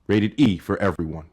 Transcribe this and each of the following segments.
Rated E for everyone.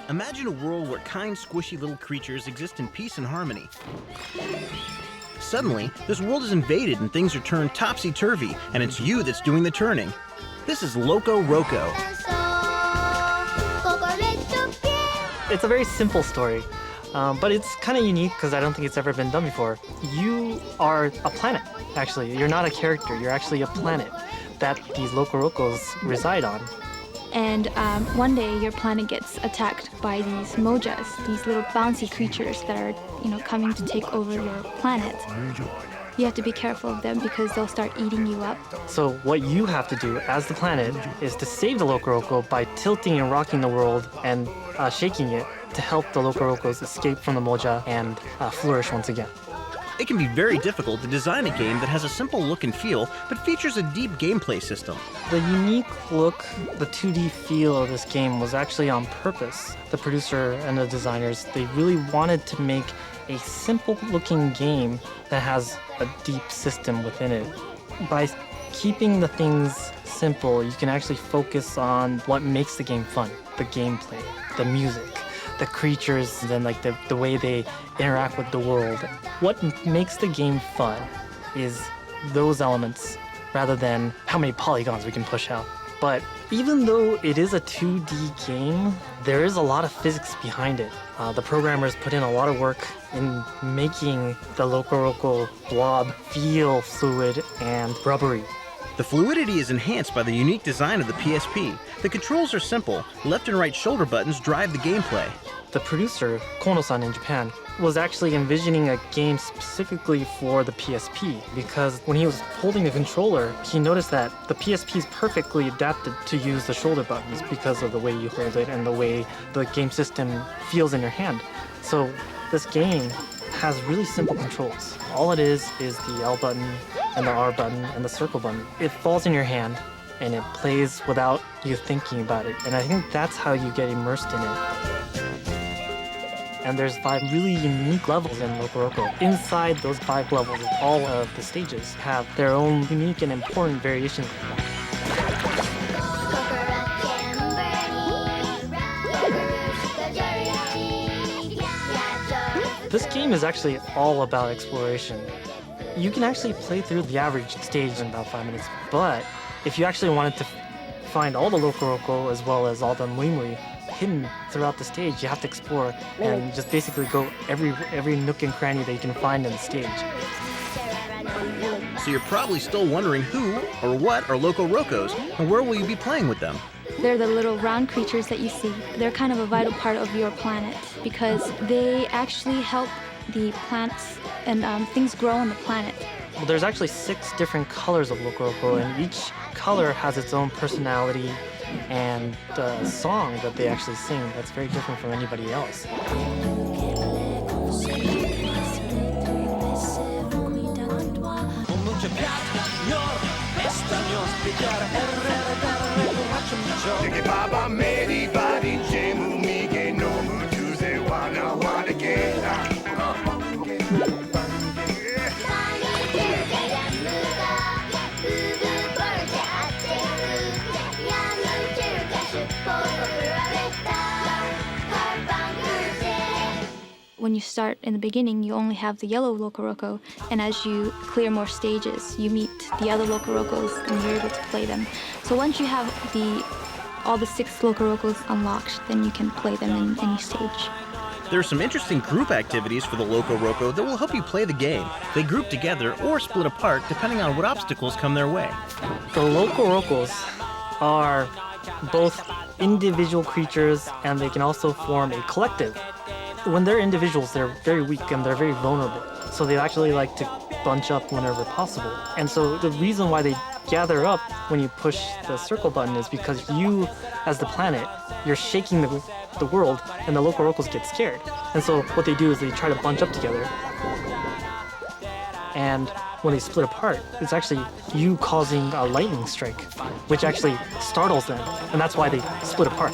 Imagine a world where kind, squishy little creatures exist in peace and harmony. Suddenly, this world is invaded and things are turned topsy-turvy, and it's you that's doing the turning. This is LocoRoco. It's a very simple story, but it's kind of unique because I don't think it's ever been done before. You are a planet, actually. You're not a character, you're actually a planet that these LocoRocos reside on. And one day your planet gets attacked by these mojas, these little bouncy creatures that are, coming to take over your planet. You have to be careful of them because they'll start eating you up. So what you have to do as the planet is to save the LocoRoco by tilting and rocking the world and shaking it to help the LocoRocos escape from the moja and flourish once again. It can be very difficult to design a game that has a simple look and feel, but features a deep gameplay system. The unique look, the 2D feel of this game was actually on purpose. The producer and the designers, they really wanted to make a simple-looking game that has a deep system within it. By keeping the things simple, you can actually focus on what makes the game fun. The gameplay, the music, the creatures, and then the way they interact with the world. What makes the game fun is those elements rather than how many polygons we can push out. But even though it is a 2D game, there is a lot of physics behind it. The programmers put in a lot of work in making the LocoRoco blob feel fluid and rubbery. The fluidity is enhanced by the unique design of the PSP. The controls are simple. Left and right shoulder buttons drive the gameplay. The producer, Kono-san in Japan, was actually envisioning a game specifically for the PSP because when he was holding the controller, he noticed that the PSP is perfectly adapted to use the shoulder buttons because of the way you hold it and the way the game system feels in your hand. So this game has really simple controls. All it is the L button and the R button and the circle button. It falls in your hand and it plays without you thinking about it. And I think that's how you get immersed in it. And there's 5 really unique levels in LocoRoco. Inside those 5 levels, all of the stages have their own unique and important variations. This game is actually all about exploration. You can actually play through the average stage in about 5 minutes, but if you actually wanted to find all the LocoRoco as well as all the Muimui hidden throughout the stage, you have to explore and just basically go every nook and cranny that you can find in the stage. So you're probably still wondering who or what are LocoRocos and where will you be playing with them? They're the little round creatures that you see. They're kind of a vital part of your planet because they actually help the plants and things grow on the planet. Well, there's actually 6 different colors of LocoRoco, and each color has its own personality and the song that they actually sing that's very different from anybody else. When you start in the beginning, you only have the yellow LocoRoco, and as you clear more stages, you meet the other LocoRocos and you're able to play them. So once you have all the 6 LocoRocos unlocked, then you can play them in any stage. There are some interesting group activities for the LocoRoco that will help you play the game. They group together or split apart depending on what obstacles come their way. The LocoRocos are both individual creatures, and they can also form a collective. When they're individuals, they're very weak and they're very vulnerable. So they actually like to bunch up whenever possible. And so the reason why they gather up when you push the circle button is because you, as the planet, you're shaking the world, and the LocoRocos get scared. And so what they do is they try to bunch up together. And when they split apart, it's actually you causing a lightning strike, which actually startles them. And that's why they split apart.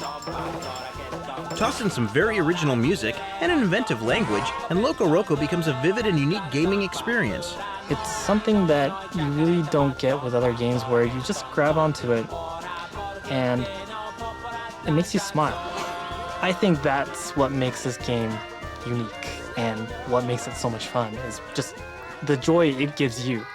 Toss in some very original music and an inventive language, and LocoRoco becomes a vivid and unique gaming experience. It's something that you really don't get with other games, where you just grab onto it and it makes you smile. I think that's what makes this game unique, and what makes it so much fun is just the joy it gives you.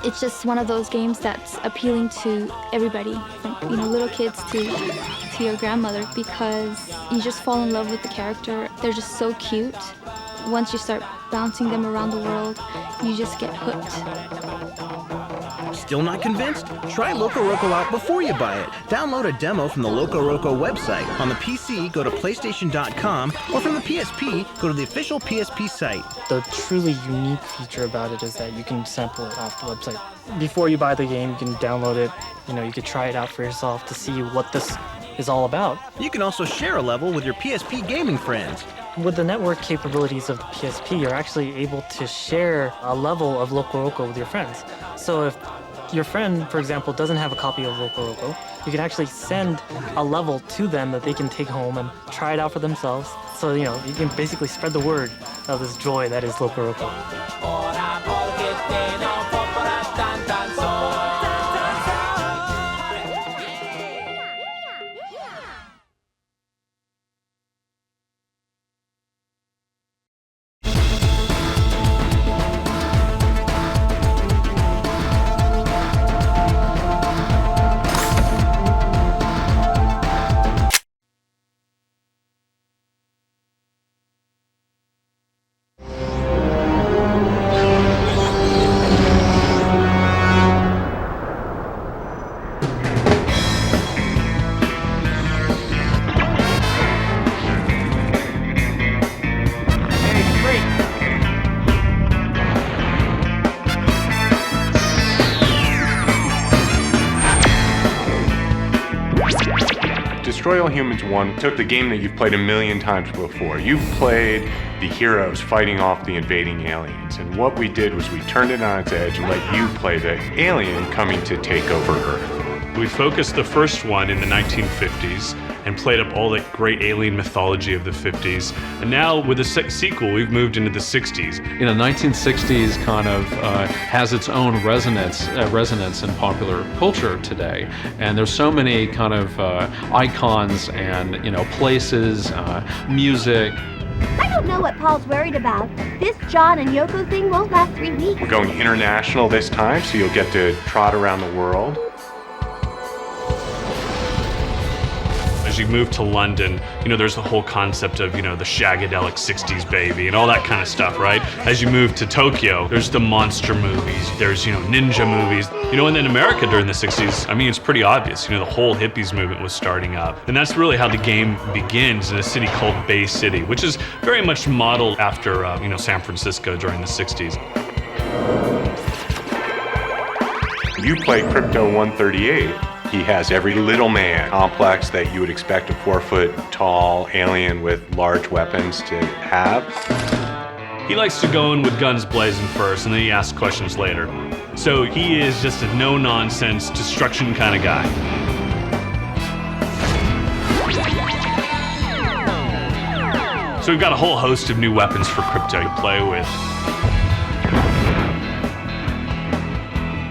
It's just one of those games that's appealing to everybody, from little kids to your grandmother, because you just fall in love with the character. They're just so cute. Once you start bouncing them around the world, you just get hooked. Still not convinced? Try LocoRoco out before you buy it. Download a demo from the LocoRoco website. On the PC, go to PlayStation.com, or from the PSP, go to the official PSP site. The truly unique feature about it is that you can sample it off the website. Before you buy the game, you can download it. You could try it out for yourself to see what this is all about. You can also share a level with your PSP gaming friends. With the network capabilities of the PSP, you're actually able to share a level of LocoRoco with your friends. So if your friend, for example, doesn't have a copy of LocoRoco, you can actually send a level to them that they can take home and try it out for themselves. So, you can basically spread the word of this joy that is LocoRoco. Destroy All Humans 1 took the game that you've played a million times before. You've played the heroes fighting off the invading aliens, and what we did was we turned it on its edge and let you play the alien coming to take over Earth. We focused the first one in the 1950s and played up all that great alien mythology of the 50s. And now with the sequel, we've moved into the 60s. The 1960s kind of has its own resonance in popular culture today. And there's so many kind of icons and places, music. I don't know what Paul's worried about. This John and Yoko thing won't last 3 weeks. We're going international this time, so you'll get to trot around the world. as you move to London, there's the whole concept of, the shagadelic 60s baby and all that kind of stuff, right? As you move to Tokyo, there's the monster movies, there's, ninja movies. And in America during the 60s, it's pretty obvious, the whole hippies movement was starting up. And that's really how the game begins in a city called Bay City, which is very much modeled after, San Francisco during the 60s. You play Crypto 138. He has every little man complex that you would expect a 4-foot-tall alien with large weapons to have. He likes to go in with guns blazing first, and then he asks questions later. So he is just a no-nonsense, destruction kind of guy. So we've got a whole host of new weapons for Crypto to play with.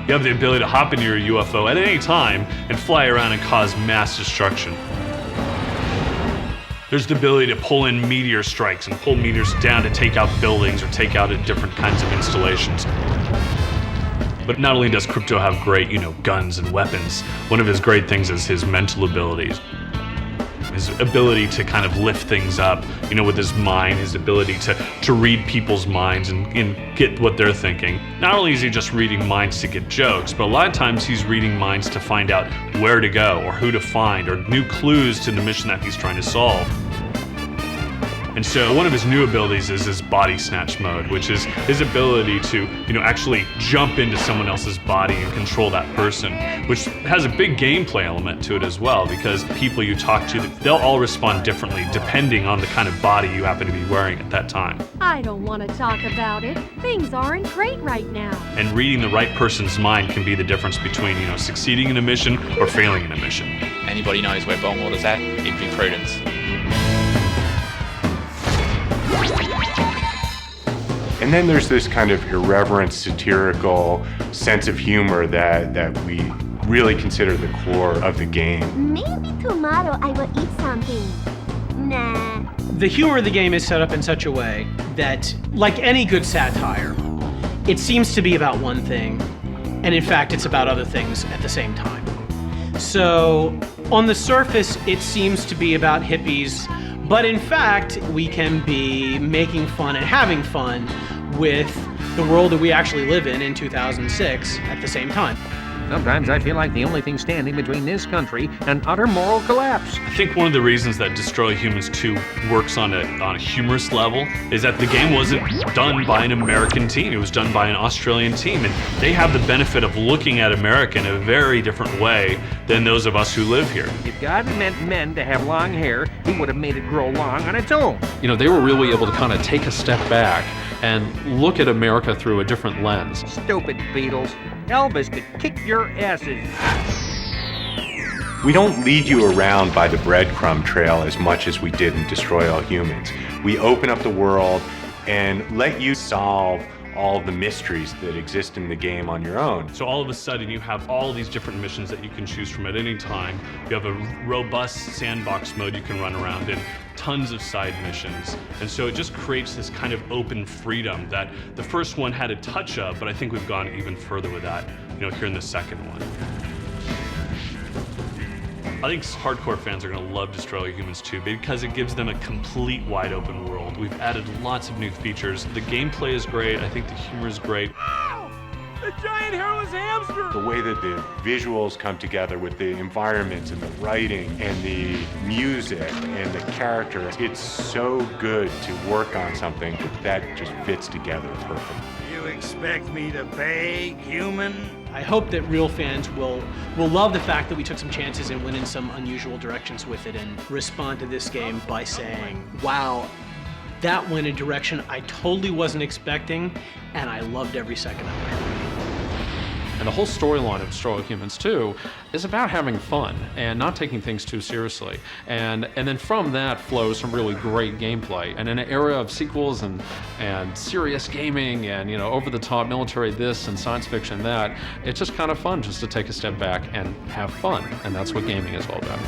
You have the ability to hop into your UFO at any time and fly around and cause mass destruction. There's the ability to pull in meteor strikes and pull meteors down to take out buildings or take out different kinds of installations. But not only does Crypto have great, guns and weapons, one of his great things is his mental abilities. His ability to kind of lift things up, with his mind, his ability to read people's minds and get what they're thinking. Not only is he just reading minds to get jokes, but a lot of times he's reading minds to find out where to go or who to find or new clues to the mission that he's trying to solve. And so one of his new abilities is his body snatch mode, which is his ability to, actually jump into someone else's body and control that person, which has a big gameplay element to it as well, because people you talk to, they'll all respond differently depending on the kind of body you happen to be wearing at that time. I don't want to talk about it. Things aren't great right now. And reading the right person's mind can be the difference between, succeeding in a mission or failing in a mission. Anybody knows where Bongwater's at? It'd be Prudence. And then there's this kind of irreverent, satirical sense of humor that we really consider the core of the game. Maybe tomorrow I will eat something. Nah. The humor of the game is set up in such a way that, like any good satire, it seems to be about one thing, and in fact it's about other things at the same time. So, on the surface, it seems to be about hippies, but in fact, we can be making fun and having fun with the world that we actually live in 2006 at the same time. Sometimes I feel like the only thing standing between this country and utter moral collapse. I think one of the reasons that Destroy Humans 2 works on a humorous level is that the game wasn't done by an American team. It was done by an Australian team, and they have the benefit of looking at America in a very different way than those of us who live here. If God meant men to have long hair, he would have made it grow long on its own. They were really able to kind of take a step back and look at America through a different lens. Stupid Beatles. Elvis could kick your asses. We don't lead you around by the breadcrumb trail as much as we did in Destroy All Humans. We open up the world and let you solve all the mysteries that exist in the game on your own. So all of a sudden you have all these different missions that you can choose from at any time. You have a robust sandbox mode you can run around in, tons of side missions. And so it just creates this kind of open freedom that the first one had a touch of, but I think we've gone even further with that, here in the second one. I think hardcore fans are going to love Destroy All Humans 2 because it gives them a complete wide open world. We've added lots of new features. The gameplay is great. I think the humor is great. The giant hairless hamster! The way that the visuals come together with the environments and the writing and the music and the characters, it's so good to work on something that just fits together perfectly. You expect me to beg, human? I hope that real fans will love the fact that we took some chances and went in some unusual directions with it and respond to this game by saying, wow, that went a direction I totally wasn't expecting, and I loved every second of it. And the whole storyline of Destroy All Humans 2 is about having fun and not taking things too seriously. And then from that flows some really great gameplay. And in an era of sequels and serious gaming and over-the-top military this and science fiction that, it's just kind of fun just to take a step back and have fun. And that's what gaming is all about.